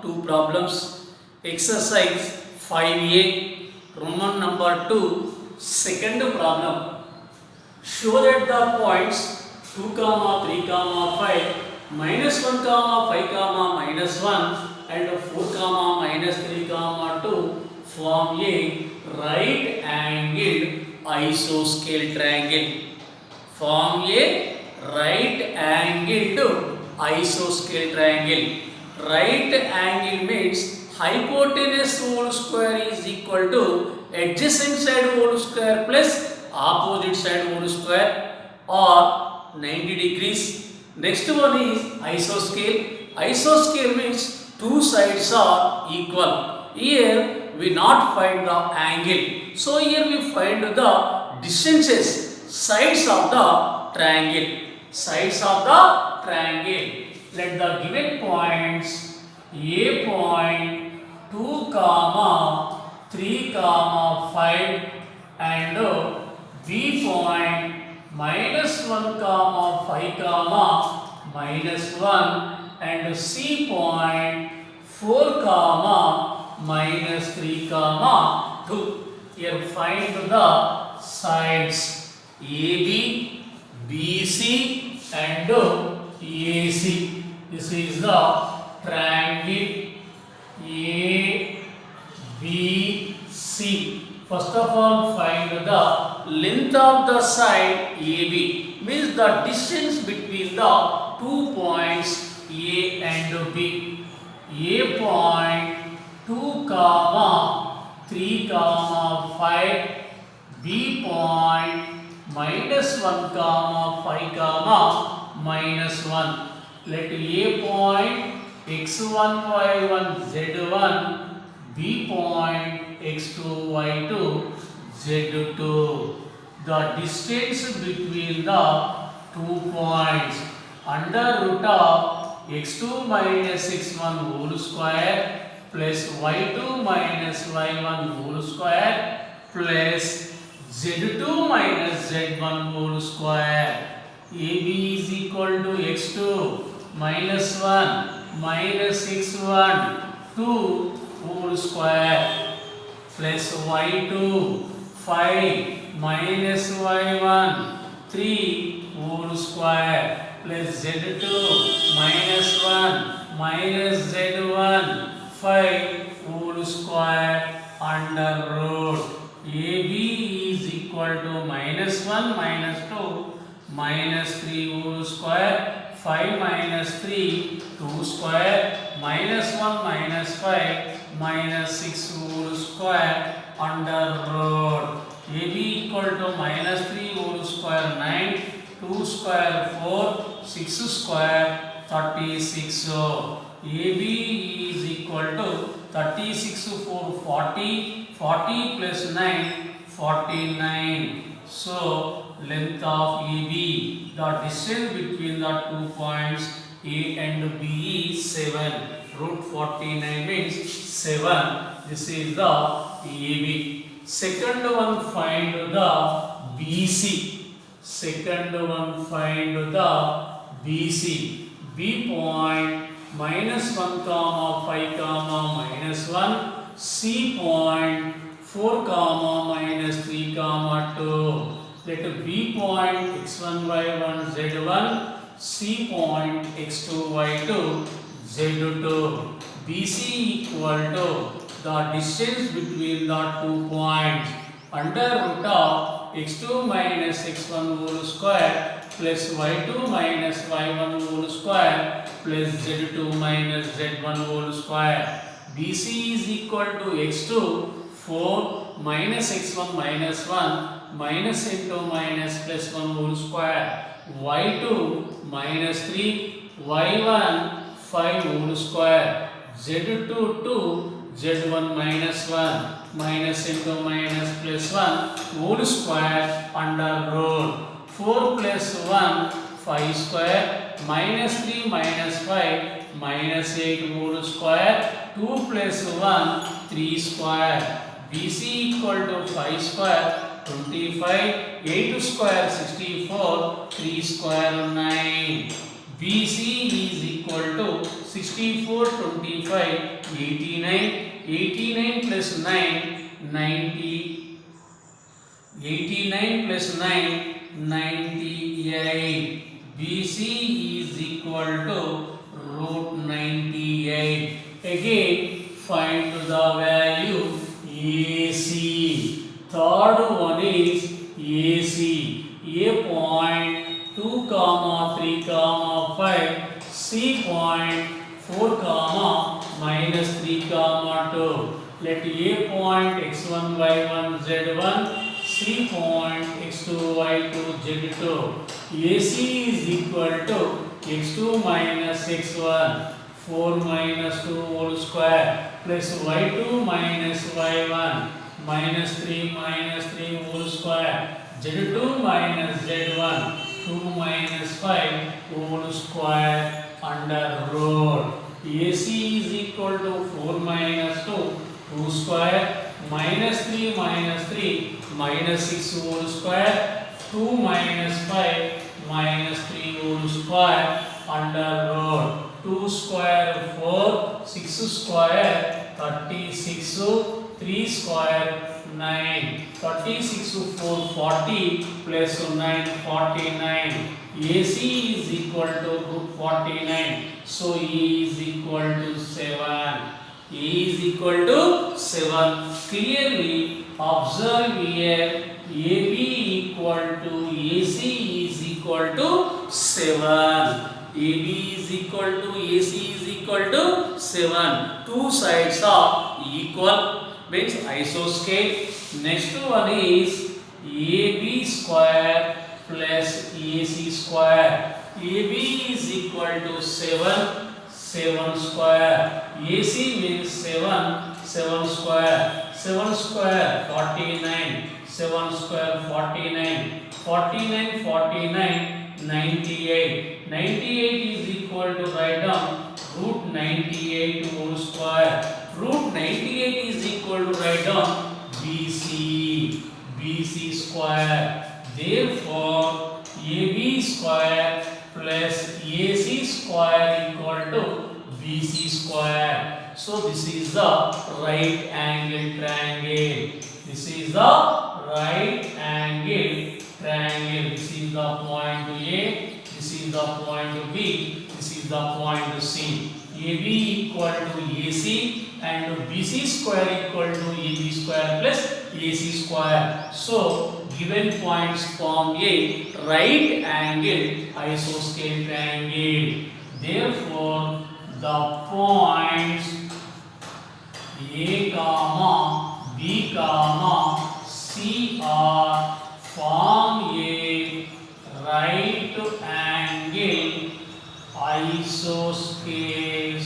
two problems. Exercise 5A, Roman number 2, second problem. Show that the points 2, 3, 5, minus 1, 5, minus 1 and 4, minus 3, 2 form a right angled isosceles triangle. Form a right angled isosceles triangle. Right angle means hypotenuse whole square is equal to adjacent side whole square plus opposite side whole square or 90 degrees. Next one is isoscale. Isoscale means two sides are equal. Here we not find the angle. So here we find the distances, sides of the triangle. Sides of the triangle. Let the given points A point 2, 3, 5 and B point minus 1, 5, minus 1 and C point 4, minus 3, 2. Here find the sides AB, BC and AC. This is the triangle ABC. First of all, find the length of the side AB, means the distance between the 2 points A and B. A point 2, 3, 5, B point minus 1, 5, minus 1. Let A point x1, y1, z1, B point x2, y2, z2. The distance between the 2 points under root of x2 minus x1 whole square plus y2 minus y1 whole square plus z2 minus z1 whole square. AB is equal to x2 minus 1 minus x1 2 whole square plus y2 5 minus y1 3 whole square plus z2 minus 1 minus z1 5 whole square under root. AB is equal to minus 1 minus 2 minus 3 whole square 5 minus 3 2 square minus 1 minus 5 minus 6 whole square under root. AB equal to minus 3 whole square 9 2 square 4 6 square 36. AB is equal to 36 4 40 40 plus 9 49. So length of AB, the distance between the 2 points A and B is 7. Root 49 means 7. This is the AB. Second one, find the BC. Second one, find the BC. B point minus 1, 5, minus 1. C point 4, minus 3, 2. Let B point x1, y1, z1, C point x2, y2, z2. BC equal to the distance between the 2 points under root of x2 minus x1 whole square plus y2 minus y1 whole square plus z2 minus z1 whole square. BC is equal to x2 4 minus x1 minus 1 minus into minus plus 1 whole square, y2 minus 3 y1 5 whole square, z2 2 z1 minus 1 minus into minus plus 1 whole square under root. 4 plus 1 5 square minus 3 minus 5 minus 8 whole square 2 plus 1 3 square. BC equal to 5 square 25, 8 square 64, 3 square 9. BC is equal to 64, 25, 89. 89 plus 9, 90. 89 plus 9, 98. BC is equal to root 98. Again, find the value AC. Third one is AC. A point 2 comma 3 comma 5. C point 4 comma minus 3 comma 2. Let A point x1 y1 z1. C point x2 y2 z2. AC is equal to x2 minus x1 4 minus 2 whole square plus y2 minus y1 minus 3 whole square z2 minus z1 2 minus 5 whole square under root. AC is equal to 4 minus 2 2 square minus 3 minus 6 whole square 2 minus 5 minus 3 whole square under root. 2 square 4, 6 square 36, 3 square 9. 36 4 40 plus 9 49. AC is equal to root 49. So E is equal to 7. E is equal to 7. Clearly observe here AB equal to AC is equal to 7. AB is equal to AC is equal to 7. Two sides are equal, means isoscale. Next one is AB square plus AC square. AB is equal to 7, 7 square. AC means 7, 7 square. 7 square 49, 7 square 49, 49, 49, 98. 98 is equal to write down root 98 whole square. Root 98 is equal to write down BC, BC square. Therefore, AB square plus AC square equal to BC square. So this is the right angle triangle. This is the right angle triangle. This is the point A. This is the point B. This is the point C. AB equal to AC and BC square equal to AB square plus AC square. So given points form a right angle isoscale triangle. Therefore, the points A comma B comma C are form a right angle isoscale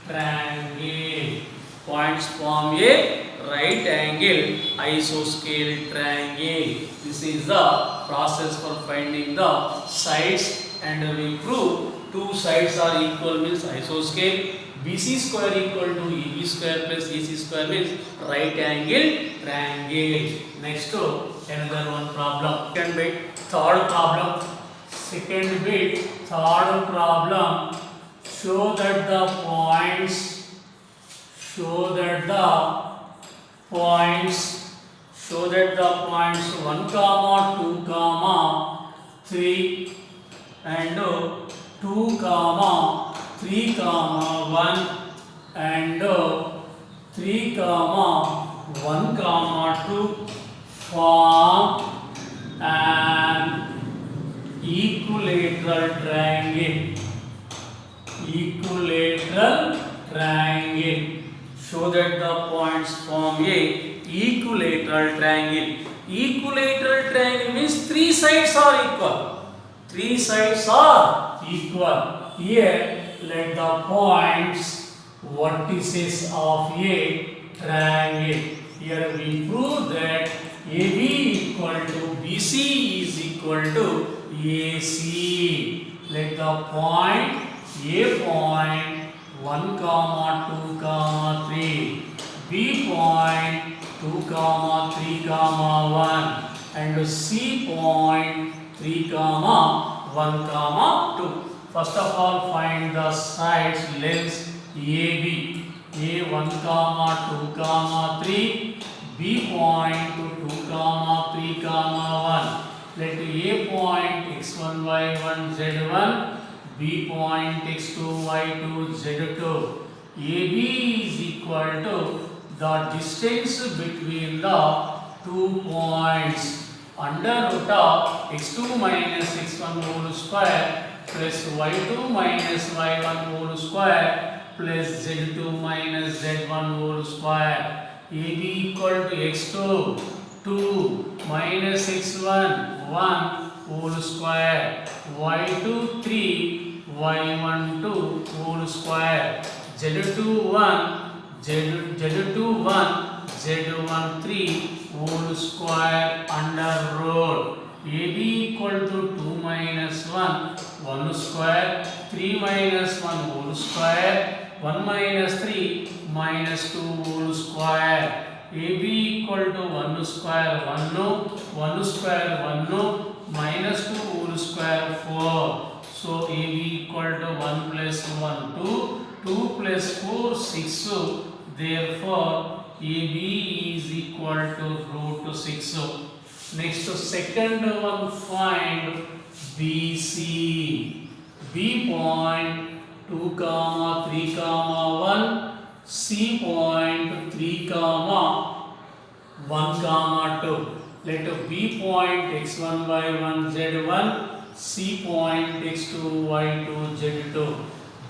triangle. Points form a right angle isoscale triangle. This is the process for finding the sides, and we prove two sides are equal means isoscale. BC square equal to AB square plus AC square means right angle triangle. Next to another one problem. Second bit, third problem. Second bit, third problem. Show that the points 1 comma 2 comma 3 and 2 comma 3 comma 1 and 3 comma 1 comma 2 form an equilateral triangle. Equilateral triangle. Show that the points form a equilateral triangle. Equilateral triangle means three sides are equal. Three sides are equal. Here, let the points vertices of a triangle. Here we prove that AB equal to BC is equal to AC. Let the point A point 1 comma 2 comma 3, B point 2 comma 3 comma 1 and C point 3 comma 1 comma 2. First of all, find the sides lengths AB. A1, 2, 3. B point to 2, 3, 1. Let A point x1, y1, z1. B point x2, y2, z2. AB is equal to the distance between the 2 points under root of x2 minus x1 whole square plus y2 minus y1 whole square plus z2 minus z1 whole square. AB equal to x2 2 minus x1 1 whole square, y2 3 y1 2 whole square, z2 1 z2 1 z1 3 whole square under root. AB equal to 2 minus 1 1 square, 3 minus 1 whole square, 1 minus 3 minus 2 whole square. AB equal to 1 square 1 square 1 minus 2 whole square 4. So AB equal to 1 plus 1 2, 2 plus 4 6. Therefore AB is equal to root 6. Next second one, find BC. B point 2, 3, 1. C point 3, 1, 2. Let B point x1, y1, z1. C point x2, y2, z2.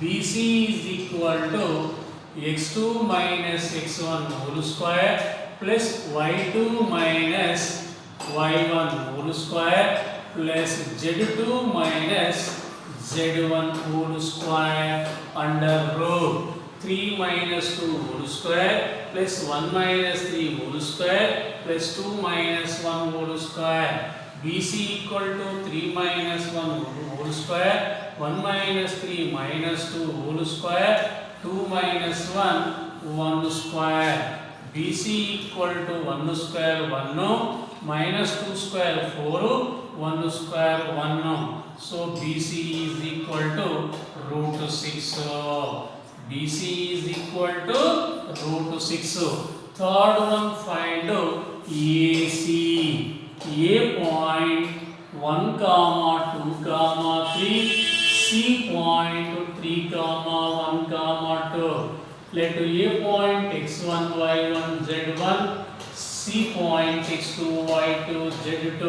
BC is equal to x2 minus x1 whole square plus y2 minus y1 whole square plus z2 minus z1 whole square under root 3 minus 2 whole square plus 1 minus 3 whole square plus 2 minus 1 whole square. BC equal to 3 minus 1 whole square, 1 minus 3 minus 2 whole square, 2 minus 1 1 square. BC equal to 1 square 1 minus 2 square 4 1 square 1. So BC is equal to root 6. BC is equal to root 6. Third one, find AC. A point 1, 2, 3. C point 3, 1, 2. Let A point x1, y1, z1. C point x2, y2, z2.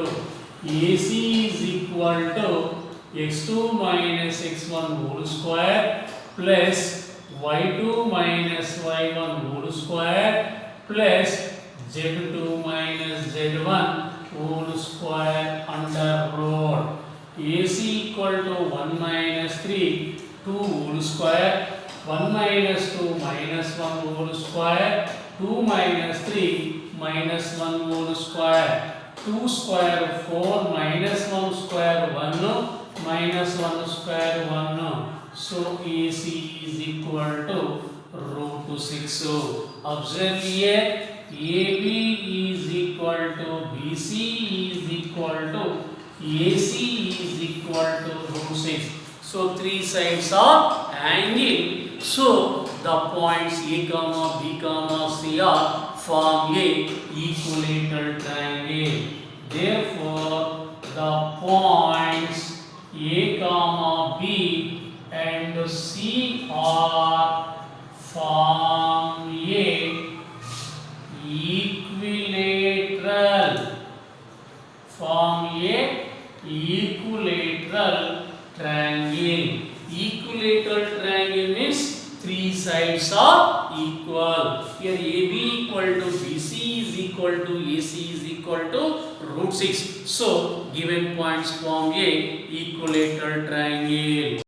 AC is equal to x2 minus x1 whole square plus y2 minus y1 whole square plus z2 minus z1 whole square under root. AC equal to 1 minus 3 2 whole square, 1 minus 2 minus 1 whole square, 2 minus 3 minus 1 whole square, 2 square 4 minus 1 square 1 minus 1 square 1. So AC is equal to root 6. Observe here, AB is equal to BC is equal to AC is equal to root 6. So three sides are angle. So the points A, B, C are form a equilateral triangle. Therefore, the points A, B and C are form a equilateral. Form a equilateral triangle. Equilateral triangle means three sides are equal. Here AB equal to BC is equal to AC is equal to root 6. So given points form a equilateral triangle.